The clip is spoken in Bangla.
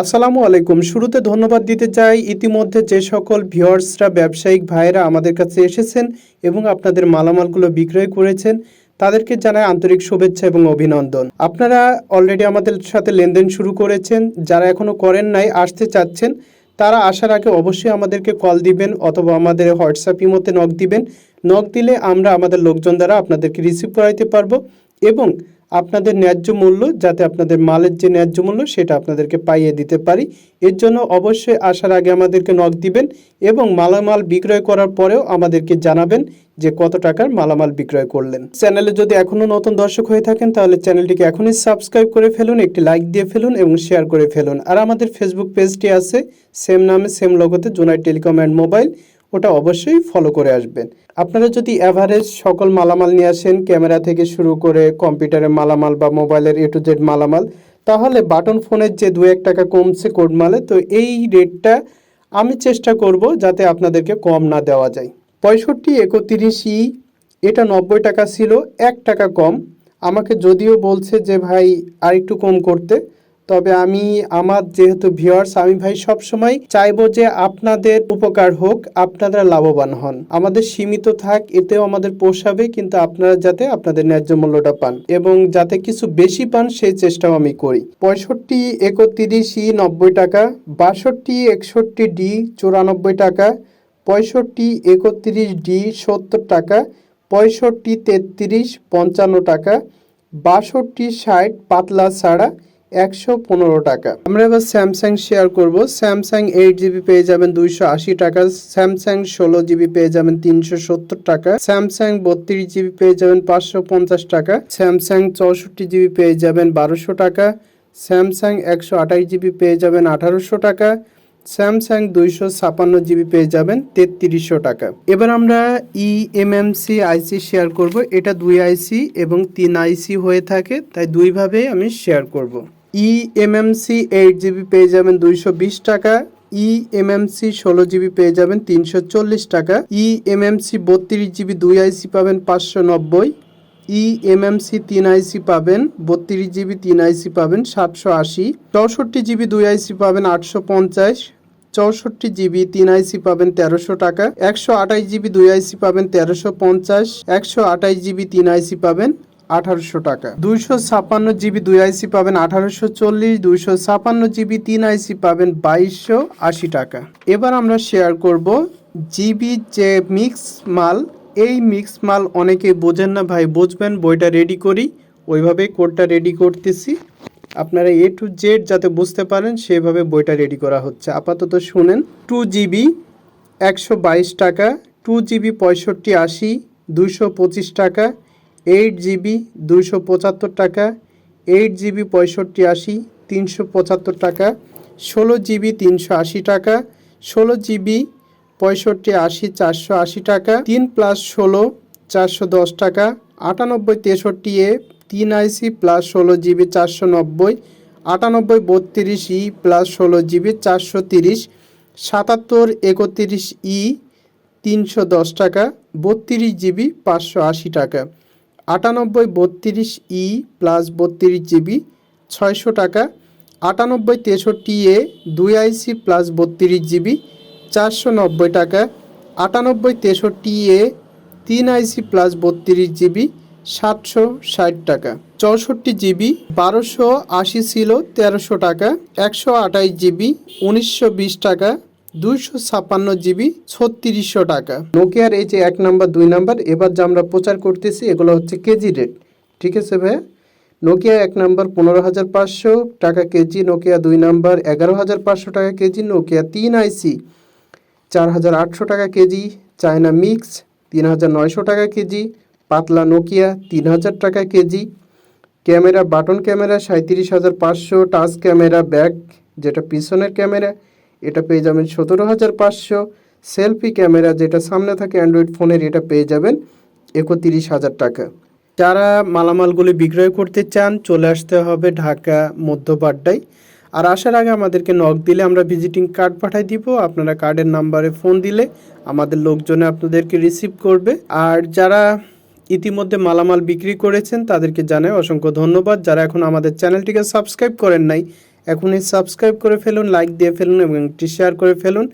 আসসালামু আলাইকুম। শুরুতে ধন্যবাদ দিতে চাই ইতিমধ্যে যে সকল ভিউয়ার্সরা ব্যবসায়িক ভাইয়েরা আমাদের কাছে এসেছেন এবং আপনাদের মালামালগুলো বিক্রয় করেছেন তাদেরকে জানাই আন্তরিক শুভেচ্ছা এবং অভিনন্দন। আপনারা অলরেডি আমাদের সাথে লেনদেন শুরু করেছেন, যারা এখনও করেন নাই আসতে চাচ্ছেন তারা আসার আগে অবশ্যই আমাদেরকে কল দিবেন অথবা আমাদের হোয়াটসঅ্যাপ ইমোতে নক দিবেন। নক দিলে আমরা আমাদের লোকজন দ্বারা আপনাদেরকে রিসিভ করাইতে পারবো এবং আপনাদের ন্যায্য মূল্য, যাতে আপনাদের মালের যে ন্যায্য মূল্য সেটা আপনাদেরকে পাইয়ে দিতে পারি। এর জন্য অবশ্যই আসার আগে আমাদেরকে নক দিবেন এবং মালামাল বিক্রয় করার পরেও আমাদেরকে জানাবেন যে কত টাকার মালামাল বিক্রয় করলেন। চ্যানেলে যদি এখনও নতুন দর্শক হয়ে থাকেন তাহলে চ্যানেলটিকে এখনই সাবস্ক্রাইব করে ফেলুন, একটি লাইক দিয়ে ফেলুন এবং শেয়ার করে ফেলুন। আর আমাদের ফেসবুক পেজটি আছে সেম নামে সেম লোগোতে, জুনাইদ টেলিকম অ্যান্ড মোবাইল, ওটা অবশ্যই ফলো করে আসবেন। আপনারা যদি অ্যাভারেজ সকল মালামাল নিয়ে আসেন, ক্যামেরা থেকে শুরু করে কম্পিউটারের মালামাল বা মোবাইলের A to Z মালামাল, তাহলে বাটন ফোনের যে 2-1 টাকা কমছে কোড মালে, তো এই রেটটা আমি চেষ্টা করব যাতে আপনাদেরকে কম না দেওয়া যায়। 6531E এটা 90 টাকা ছিল, 1 টাকা কম। আমাকে যদিও বলছে যে ভাই আর একটু কম করতে, তবে আমি আমার যেহেতু ভিউয়ার্স, আমি ভাই সবসময় চাইবো যে আপনাদের উপকার হোক, আপনারা লাভবান হন। আমাদের সীমিত থাক, এতেও আমাদের পোষাবে, কিন্তু আপনারা যাতে আপনাদের ন্যায্য মূল্যটা পান এবং যাতে কিছু বেশি পান সেই চেষ্টাও আমি করি। 6531E 90 টাকা, 6261D 94 টাকা, 6531D 70 টাকা, 6533 55 টাকা, 6260 পাতলা ছাড়া 115 টাকা। আমরা এবার স্যামসাং শেয়ার করব। স্যামসাং 8GB পেয়ে যাবেন 280 টাকা, স্যামসাং 16GB পেয়ে যাবেন 370 টাকা, স্যামসাং 32GB পেয়ে যাবেন 550 টাকা, স্যামসাং 64GB পেয়ে যাবেন 1200 টাকা, স্যামসাং 128GB পেয়ে যাবেন 1800 টাকা, স্যামসাং 256GB পেয়ে যাবেন 3300 টাকা। এবার আমরা eMMC আইসি শেয়ার করব। এটা 2 আইসি এবং 3 আইসি হয়ে থাকে, তাই দুইভাবে আমি শেয়ার করব। eMMC 8GB পেয়ে যাবেন 220 টাকা, eMMC 16GB পেয়ে যাবেন 340 টাকা, eMMC 32GB 2 আইসি পাবেন 590, eMMC 3 আইসি পাবেন 32GB 3 আইসি পাবেন 780, 64GB 2 আইসি পাবেন 850, 64GB 3 আইসি পাবেন 1300 টাকা, 128GB 2 আইসি পাবেন 1350, 128GB 3 আইসি পাবেন 1800 টাকা, 256GB 2 আইসি পাবেন 1840, 256GB 3 আইসি পাবেন 2280 টাকা। এবার আমরা শেয়ার করব জিবি যে মিক্স মাল। এই মিক্স মাল অনেকেই বোঝেন না ভাই, বুঝবেন, বইটা রেডি করি, ওইভাবেই কোডটা রেডি করতেছি। আপনারা A to Z যাতে বুঝতে পারেন সেভাবে বইটা রেডি করা হচ্ছে। আপাতত শুনেন। 2GB 122 টাকা, 2GB 6580 225 টাকা, 8GB 275 টাকা, 8GB 6580 375 টাকা, 16GB 380 টাকা, 16GB 6580 480 টাকা, 3+16 410 টাকা, 9863A 3 আইসি plus 16GB 490, 9832E plus 16GB 430, 7731E 310 টাকা, 32GB 580 টাকা, 9832E প্লাস 32GB 600 টাকা, 9863A 2 আইসি প্লাস 32GB 490 টাকা, 9863A 3 আইসি প্লাস 32GB 760 টাকা, 64GB 1280 ছিল 1300 টাকা, 128GB 1920 টাকা, 256GB 3600 টাকা। নোকিয়ার এই যে 1 নাম্বার 2 নাম্বার এবার যা আমরা প্রচার করতেছি এগুলো হচ্ছে কেজি রেট, ঠিক আছে ভাইয়া? নোকিয়া 1 নাম্বার 15500 টাকা কেজি, নোকিয়া 2 নাম্বার 11500 টাকা কেজি, নোকিয়া 3 আইসি 4800 টাকা কেজি, চায়না মিক্স 3900 টাকা কেজি, পাতলা নোকিয়া 3000 টাকা KG, camera button camera 37500, touch camera back যেটা পিছনের ক্যামেরা এটা পেয়ে যাবেন 17500, সেলফি ক্যামেরা যেটা সামনে থাকে অ্যান্ড্রয়েড ফোনের এটা পেয়ে যাবেন 31000 টাকা। যারা মালামালগুলি বিক্রয় করতে চান চলে আসতে হবে ঢাকা মধ্যপাড্ডায়। আর আসার আগে আমাদেরকে নক দিলে আমরা ভিজিটিং কার্ড পাঠাই দিব, আপনারা কার্ডের নাম্বারে ফোন দিলে আমাদের লোকজনে আপনাদেরকে রিসিভ করবে। আর যারা ইতিমধ্যে মালামাল বিক্রি করেছেন তাদেরকে জানাই অসংখ্য ধন্যবাদ। যারা এখন আমাদের চ্যানেলটিকে সাবস্ক্রাইব করেন নাই এখনই সাবস্ক্রাইব করে ফেলুন, লাইক দিয়ে ফেলুন এবং একটি শেয়ার করে ফেলুন।